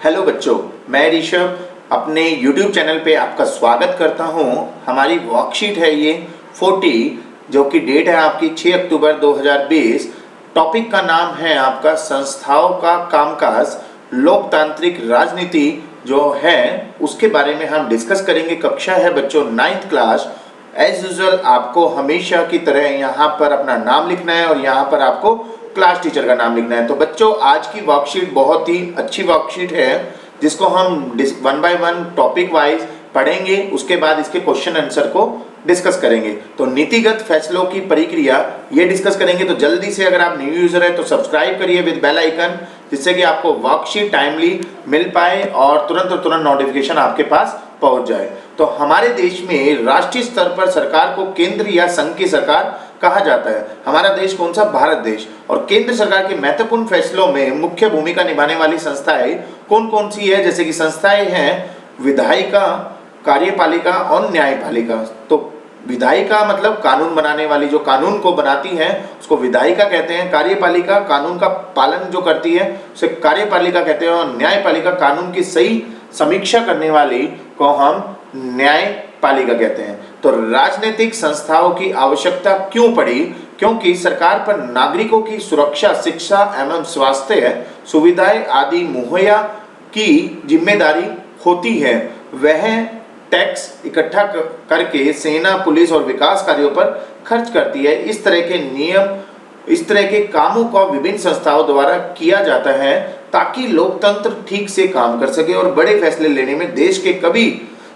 Hello बच्चों, मैं ऋषभ अपने YouTube चैनल पे आपका स्वागत करता हूँ। हमारी वर्कशीट है ये 40, जो कि डेट है आपकी 6 अक्टूबर 2020। टॉपिक का नाम है आपका संस्थाओं का कामकाज, लोकतांत्रिक राजनीति जो है उसके बारे में हम डिस्कस करेंगे। कक्षा है बच्चों 9th क्लास। एज यूजुअल आपको हमेशा की तरह यहाँ पर अपना नाम लिखना है और यहाँ पर आपको क्लास टीचर का नाम लिखना है। तो बच्चों आज की वर्कशीट बहुत ही अच्छी वर्कशीट है जिसको हम 1 बाय 1 टॉपिक वाइज पढ़ेंगे, उसके बाद इसके क्वेश्चन आंसर को डिस्कस करेंगे। तो नीतिगत फैसलों की प्रक्रिया ये डिस्कस करेंगे। तो जल्दी से अगर आप न्यू यूजर है तो सब्सक्राइब करिए विद बेल आइकन, जिससे कि आपको वर्कशीट टाइमली मिल पाए और तुरंत नोटिफिकेशन आपके पास पहुंच जाए। तो हमारे देश में राष्ट्रीय स्तर पर सरकार को केंद्र या संघ की सरकार कहा जाता है। हमारा देश कौन सा? भारत देश। और केंद्र सरकार के महत्वपूर्ण फैसलों में मुख्य भूमिका निभाने वाली संस्थाएं कौन कौन सी है? जैसे कि संस्थाएं हैं विधायिका, कार्यपालिका और न्यायपालिका। तो विधायिका मतलब कानून बनाने वाली, जो कानून को बनाती है उसको विधायिका कहते हैं। कार्यपालिका कानून का पालन जो करती है उसे कार्यपालिका कहते हैं। और न्यायपालिका कानून की सही समीक्षा करने वाली को हम न्यायपालिका कहते हैं। तो राजनीतिक संस्थाओं की आवश्यकता क्यों पड़ी? क्योंकि सरकार पर नागरिकों की सुरक्षा, शिक्षा एवं स्वास्थ्य सुविधाएं आदि मुहैया की जिम्मेदारी होती है। वह टैक्स इकट्ठा करके सेना, पुलिस और विकास कार्यों पर खर्च करती है। इस तरह के कामों का विभिन्न संस्थाओं द्वारा किया जाता है ताकि लोकतंत्र ठीक से काम कर सके और बड़े फैसले लेने में देश के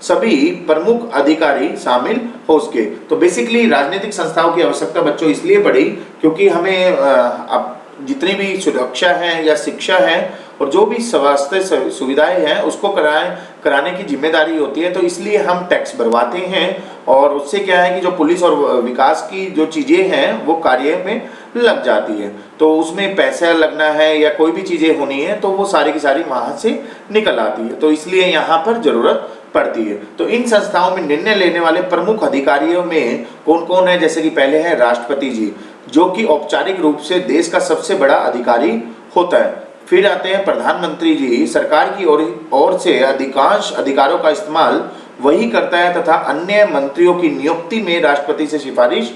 सभी प्रमुख अधिकारी शामिल हो सके। तो बेसिकली राजनीतिक संस्थाओं की आवश्यकता बच्चों इसलिए पड़ी क्योंकि हमें अब जितनी भी सुरक्षा है या शिक्षा है और जो भी स्वास्थ्य सुविधाएं हैं उसको कराने की जिम्मेदारी होती है। तो इसलिए हम टैक्स भरवाते हैं और उससे क्या है कि जो पुलिस और विकास की जो चीज़ें हैं वो कार्य में लग जाती है। तो उसमें पैसा लगना है या कोई भी चीज़ें होनी है तो वो सारी की सारी वहाँ से निकल आती है। तो इसलिए यहाँ पर ज़रूरत पड़ती है। तो इन संस्थाओं में निर्णय लेने वाले प्रमुख अधिकारियों में कौन कौन है? जैसे कि पहले है राष्ट्रपति जी, जो कि औपचारिक रूप से देश का सबसे बड़ा अधिकारी होता है। फिर आते हैं प्रधानमंत्री जी, सरकार की ओर से अधिकांश अधिकारों का इस्तेमाल वही करता है तथा अन्य मंत्रियों की नियुक्ति में राष्ट्रपति से सिफारिश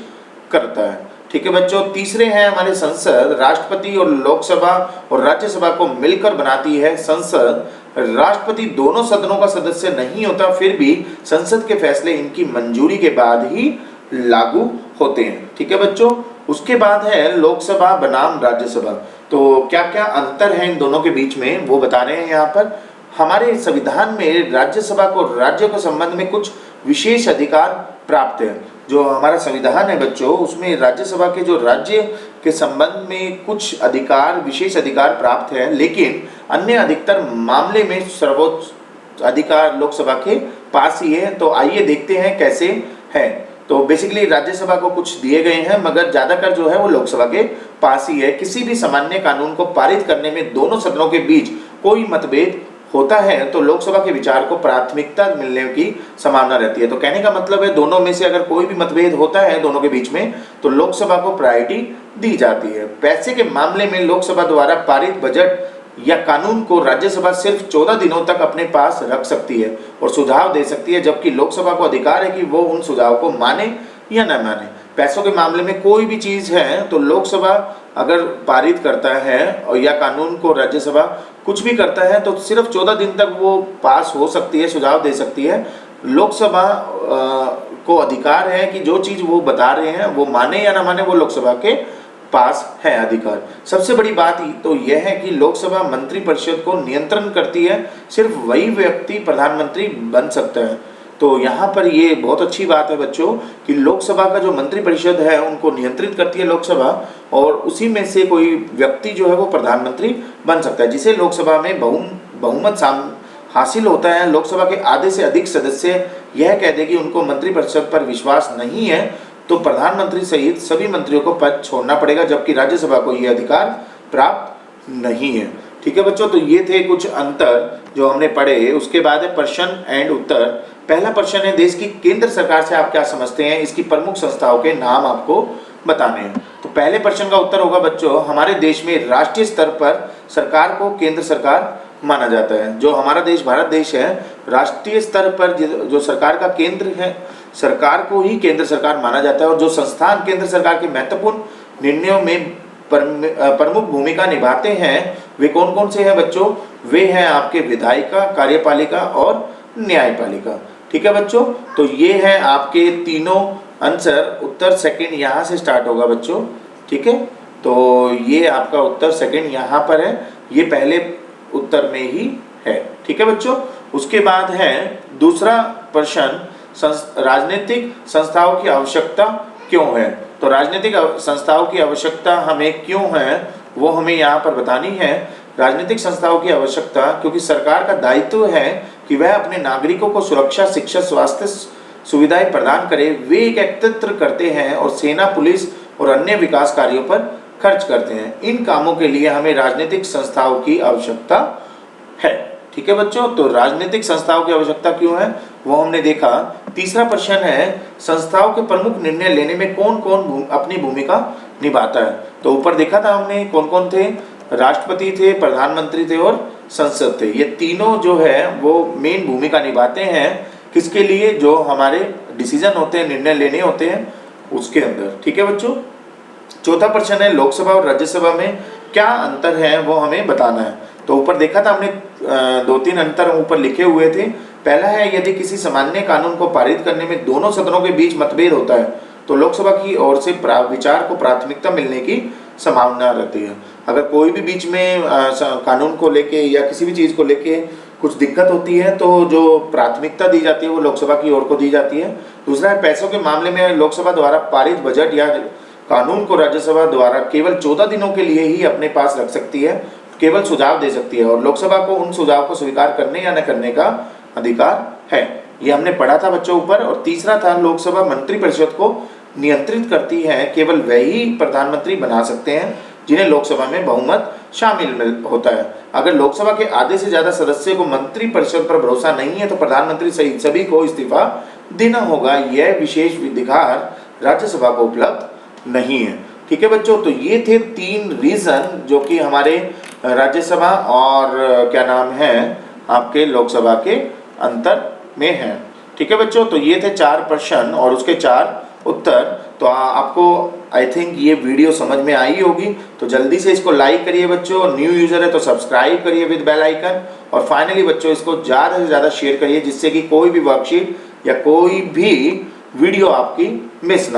करता है। ठीक है बच्चों। तीसरे हैं हमारे संसद। राष्ट्रपति और लोकसभा और राज्यसभा को मिलकर बनाती है संसद। राष्ट्रपति दोनों सदनों का सदस्य नहीं होता, फिर भी संसद के फैसले इनकी मंजूरी के बाद ही लागू होते हैं। ठीक है बच्चों। उसके बाद है लोकसभा बनाम राज्यसभा। तो क्या क्या अंतर है इन दोनों के बीच में वो बता रहे हैं यहाँ पर। हमारे संविधान में राज्यसभा को राज्य के संबंध में कुछ विशेष अधिकार प्राप्त है। जो हमारा संविधान है बच्चों उसमें राज्यसभा के जो राज्य के संबंध में कुछ अधिकार, विशेष अधिकार प्राप्त है, लेकिन अन्य अधिकतर मामले में सर्वोच्च अधिकार लोकसभा के पास ही है। तो आइए देखते हैं कैसे है। तो बेसिकली राज्यसभा को कुछ दिए गए हैं मगर ज्यादातर जो है वो लोकसभा के पास ही है। किसी भी सामान्य कानून को पारित करने में दोनों सदनों के बीच कोई मतभेद होता है तो लोकसभा के विचार को प्राथमिकता मिलने की संभावना रहती है। तो कहने का मतलब है दोनों में से अगर कोई भी मतभेद होता है दोनों के बीच में तो लोकसभा को प्रायोरिटी दी जाती है। पैसे के मामले में लोकसभा द्वारा पारित बजट या कानून को राज्यसभा सिर्फ 14 दिनों तक अपने पास रख सकती है और सुझाव दे सकती है, जबकि लोकसभा को अधिकार है कि वो उन सुझाव को माने या न माने। पैसों के मामले में कोई भी चीज़ है तो लोकसभा अगर पारित करता है और या कानून को राज्यसभा कुछ भी करता है तो सिर्फ 14 दिन तक वो पास हो सकती है, सुझाव दे सकती है। लोकसभा को अधिकार है कि जो चीज़ वो बता रहे हैं वो माने या ना माने, वो लोकसभा के पास है अधिकार। सबसे बड़ी बात तो यह है कि लोकसभा मंत्रिपरिषद को नियंत्रण करती है, सिर्फ वही व्यक्ति प्रधानमंत्री बन सकता है। तो यहाँ पर ये बहुत अच्छी बात है बच्चों कि लोकसभा का जो मंत्रिपरिषद है उनको नियंत्रित करती है लोकसभा, और उसी में से कोई व्यक्ति जो है वो प्रधानमंत्री बन सकता है, जिसे लोकसभा में बहुमत हासिल होता है। लोकसभा के आधे से अधिक सदस्य यह कह दे कि उनको मंत्रिपरिषद पर विश्वास नहीं है तो प्रधानमंत्री सहित सभी मंत्रियों को पद छोड़ना पड़ेगा, जबकि राज्यसभा को यह अधिकार प्राप्त नहीं है। ठीक है बच्चों। तो ये थे कुछ अंतर जो हमने पढ़े। उसके बाद है प्रश्न एंड उत्तर। पहला प्रश्न है देश की केंद्र सरकार से आप क्या समझते हैं? इसकी प्रमुख संस्थाओं के नाम आपको बताने हैं। तो पहले प्रश्न का उत्तर होगा बच्चों, हमारे देश में राष्ट्रीय स्तर पर सरकार को केंद्र सरकार माना जाता है। जो हमारा देश भारत देश है, राष्ट्रीय स्तर पर जो सरकार का केंद्र है, सरकार को ही केंद्र सरकार माना जाता है। और जो संस्थान केंद्र सरकार के महत्वपूर्ण निर्णयों में प्रमुख भूमिका निभाते हैं, वे कौन कौन से हैं बच्चों? वे हैं आपके विधायिका, कार्यपालिका और न्यायपालिका। ठीक है बच्चों, तो ये है आपके तीनों आंसर। उत्तर सेकंड यहाँ से स्टार्ट होगा बच्चों। ठीक है, तो ये आपका उत्तर सेकंड यहाँ पर है, ये पहले उत्तर में ही है। ठीक है बच्चों, उसके बाद है दूसरा प्रश्न, राजनीतिक संस्थाओं की आवश्यकता क्यों है? तो राजनीतिक संस्थाओं की आवश्यकता हमें क्यों है वो हमें यहाँ पर बतानी है। राजनीतिक संस्थाओं की आवश्यकता क्योंकि सरकार का दायित्व है कि वह अपने नागरिकों को सुरक्षा, शिक्षा, स्वास्थ्य सुविधाएं प्रदान करे। वे एक एकत्र करते हैं और सेना, पुलिस और अन्य विकास कार्यों पर खर्च करते हैं। इन कामों के लिए हमें राजनीतिक संस्थाओं की आवश्यकता है। ठीक है बच्चों, तो राजनीतिक संस्थाओं की आवश्यकता क्यों है वो हमने देखा। तीसरा प्रश्न है, संस्थाओं के प्रमुख निर्णय लेने में कौन कौन अपनी भूमिका निभाता है? तो ऊपर देखा था हमने कौन कौन थे, राष्ट्रपति थे, प्रधानमंत्री थे और संसद थे। ये तीनों जो है वो मेन भूमिका निभाते हैं किसके लिए? जो हमारे डिसीजन होते हैं, निर्णय लेने होते हैं उसके अंदर। ठीक है बच्चों, चौथा प्रश्न है, लोकसभा और राज्यसभा में क्या अंतर है वो हमें बताना है। तो ऊपर देखा था हमने 2-3 अंतर ऊपर लिखे हुए थे। पहला है, यदि किसी सामान्य कानून को पारित करने में दोनों सदनों के बीच मतभेद होता है तो लोकसभा की ओर से विचार को प्राथमिकता मिलने की संभावना रहती है। अगर कोई भी बीच में कानून को लेके या किसी भी चीज़ को लेके कुछ दिक्कत होती है तो जो प्राथमिकता दी जाती है वो लोकसभा की ओर को दी जाती है। दूसरा है, पैसों के मामले में लोकसभा द्वारा पारित बजट या कानून को राज्यसभा द्वारा केवल 14 दिनों के लिए ही अपने पास रख सकती है, केवल सुझाव दे सकती है और लोकसभा को उन सुझाव को स्वीकार करने या न करने का अधिकार है। ये हमने पढ़ा था बच्चों ऊपर। और तीसरा था, लोकसभा मंत्रिपरिषद को नियंत्रित करती है, केवल वही प्रधानमंत्री बना सकते हैं जिन्हें लोकसभा में बहुमत शामिल होता है। अगर लोकसभा के आधे से ज्यादा सदस्य को मंत्रिपरिषद पर भरोसा नहीं है तो प्रधानमंत्री सहित सभी को इस्तीफा देना होगा। यह विशेष अधिकार राज्यसभा को उपलब्ध नहीं है। ठीक है बच्चों, तो ये थे 3 रीजन जो कि हमारे राज्यसभा और क्या नाम है आपके लोकसभा के अंतर में है। ठीक है बच्चों, तो ये थे 4 प्रश्न और उसके 4 उत्तर। तो आपको आई थिंक ये वीडियो समझ में आई होगी। तो जल्दी से इसको लाइक करिए बच्चों, न्यू यूजर है तो सब्सक्राइब करिए विद बेल आइकन। और फाइनली बच्चों इसको ज़्यादा से ज़्यादा शेयर करिए जिससे कि कोई भी वर्कशीट या कोई भी वीडियो आपकी मिस ना